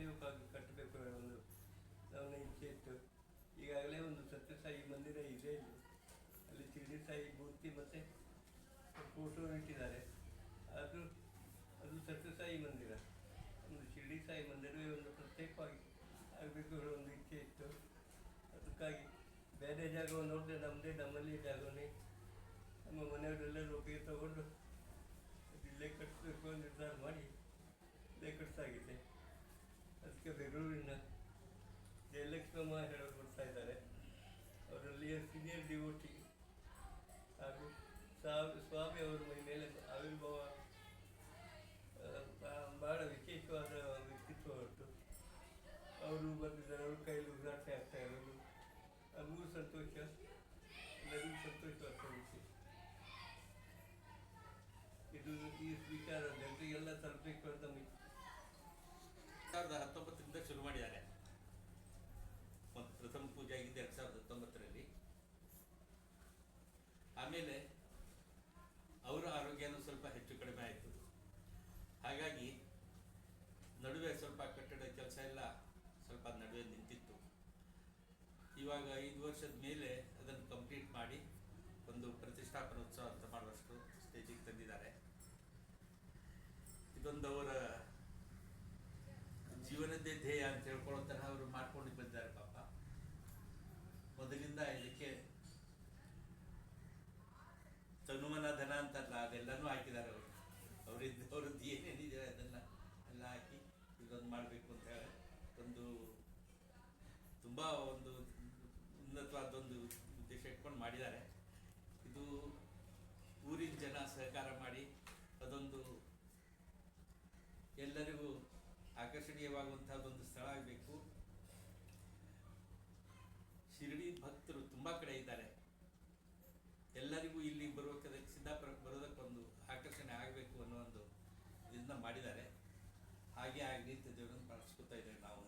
ಉಪಯೋಗಕ್ಕಾಗಿ ಕಟ್ಟಬೇಕು ಅನ್ನೋ ಒಂದು ನನ್ನ ಇಚ್ಛೆ ಇತ್ತು. ಈಗಾಗಲೇ ಒಂದು ಸತ್ಯಸಾಯಿ ಮಂದಿರ ಇದೆ ಇಲ್ಲಿ. ಅಲ್ಲಿ ಶಿರಡಿ ಸಾಯಿ ಮೂರ್ತಿ ಮತ್ತು ಫೋಟೋ ಇಟ್ಟಿದ್ದಾರೆ. ಅದು ಸತ್ಯಸಾಯಿ ಮಂದಿರ. ಒಂದು ಶಿರಡಿ ಸಾಯಿ ಮಂದಿರವೇ ಒಂದು ಪ್ರತ್ಯೇಕವಾಗಿ ಆಗಬೇಕು ಅನ್ನೋ ಒಂದು ಇಚ್ಛೆ ಇತ್ತು. ಅದಕ್ಕಾಗಿ ಬೇರೆ ಜಾಗವನ್ನು ನೋಡಿದೆ, ನಮ್ಮಲ್ಲಿ ಜಾಗವನ್ನೇ ನಮ್ಮ ಮನೆಯವರೆಲ್ಲರೂ ಒಪ್ಪಿಗೆ ತಗೊಂಡು ಇಲ್ಲೇ ಕಟ್ಟಿಸಬೇಕು ಅಂತ ನಿರ್ಧಾರ ಮಾಡಿ ಇಲ್ಲೇ ಕಟ್ಟಿಸಾಗಿದೆ. ಅದಕ್ಕೆ ಬೆಂಗಳೂರಿನ ಜಯಲಕ್ಷ್ಮಮ್ಮ ಹೇಳೋರು ಬರ್ತಾ ಇದ್ದಾರೆ. ಅವರಲ್ಲಿ ಸೀನಿಯರ್ ಡಿವೋಟಿ ಹಾಗೂ ಸ್ವಾಮಿ ಅವರ ಮೈ ಮೇಲೆ ಆವಿರ್ಭಾವ ಭಾಳ ವಿಶೇಷವಾದ ವ್ಯಕ್ತಿತ್ವ ಹೊರಟು ಅವರು ಬಂದಿದ್ದಾರೆ. ಅವ್ರ ಕೈಯಲ್ಲಿ ಉದ್ಘಾಟನೆ ಆಗ್ತಾ ಇರೋದು ನಮಗೂ ಸಂತೋಷ, ಎಲ್ಲರಿಗೂ ಸಂತೋಷವಾಗ್ತಾ. ಇದು ಈ ವಿಚಾರ ಜನರಿಗೆಲ್ಲ ತಲುಪಬೇಕು ಅಂತ 2019 ಶುರು ಮಾಡಿದ್ದಾರೆ. ಪ್ರಥಮ ಪೂಜೆ ಆಗಿದ್ದು 2019. ಆಮೇಲೆ ಅವರ ಆರೋಗ್ಯನೂ ಸ್ವಲ್ಪ ಹೆಚ್ಚು ಕಡಿಮೆ ಆಯಿತು. ಹಾಗಾಗಿ ನಡುವೆ ಸ್ವಲ್ಪ ಕಟ್ಟಡ ಕೆಲಸ ಎಲ್ಲ ಸ್ವಲ್ಪ ನಡುವೆ ನಿಂತಿತ್ತು. ಇವಾಗ 5 ವರ್ಷದ ಮೇಲೆ ಅದನ್ನು ಕಂಪ್ಲೀಟ್ ಮಾಡಿ ಒಂದು ಪ್ರತಿಷ್ಠಾಪನೋತ್ಸವ ಅಂತ ಮಾಡುವಷ್ಟು ಸ್ಟೇಜಿಗೆ ತಂದಿದ್ದಾರೆ. ಇದೊಂದು ಅವರ ಜೀವನದ್ದೇ ಧ್ಯೇಯ ಅಂತ ಹೇಳ್ಕೊಳ್ಳೋ ತರಹ ಅವರು ಮಾಡ್ಕೊಂಡು ಬಂದಿದ್ದಾರೆ. ಪಾಪ ಮೊದಲಿಂದ ಇದಕ್ಕೆ ತನುಮನ ಧನ ಅಂತಲ್ಲ, ಅದೆಲ್ಲನೂ ಹಾಕಿದ್ದಾರೆ. ಅವ್ರದ್ದು ಏನೇನಿದೆ ಅದನ್ನು ಎಲ್ಲ ಹಾಕಿ ಇದೊಂದು ಮಾಡಬೇಕು ಅಂತ ಹೇಳಿ ತುಂಬ ಒಂದು ಉನ್ನತವಾದೊಂದು ಉದ್ದೇಶ ಇಟ್ಕೊಂಡು ಮಾಡಿದ್ದಾರೆ. ಇದು ಊರಿನ ಜನ ಸಹಕಾರ ಮಾಡಿ ಅದೊಂದು ಎಲ್ಲರಿಗೂ ಆಕರ್ಷಣೀಯವಾಗುವಂಥದ್ದೊಂದು ಸ್ಥಳ ಆಗಬೇಕು. ಶಿರಡಿ ಭಕ್ತರು ತುಂಬ ಕಡೆ ಇದ್ದಾರೆ. ಎಲ್ಲರಿಗೂ ಇಲ್ಲಿ ಬರೋದಕ್ಕೆ ಸಿದ್ದಾಪುರಕ್ಕೆ ಬರೋದಕ್ಕೊಂದು ಆಕರ್ಷಣೆ ಆಗಬೇಕು ಅನ್ನೋ ಒಂದು ಇದನ್ನ ಮಾಡಿದ್ದಾರೆ. ಹಾಗೆ ಆಗಲಿ ಅಂತ ದೇವರನ್ನು ಪ್ರಾರ್ಥಿಸ್ಕೊತಾ ಇದ್ದೇವೆ ನಾವು.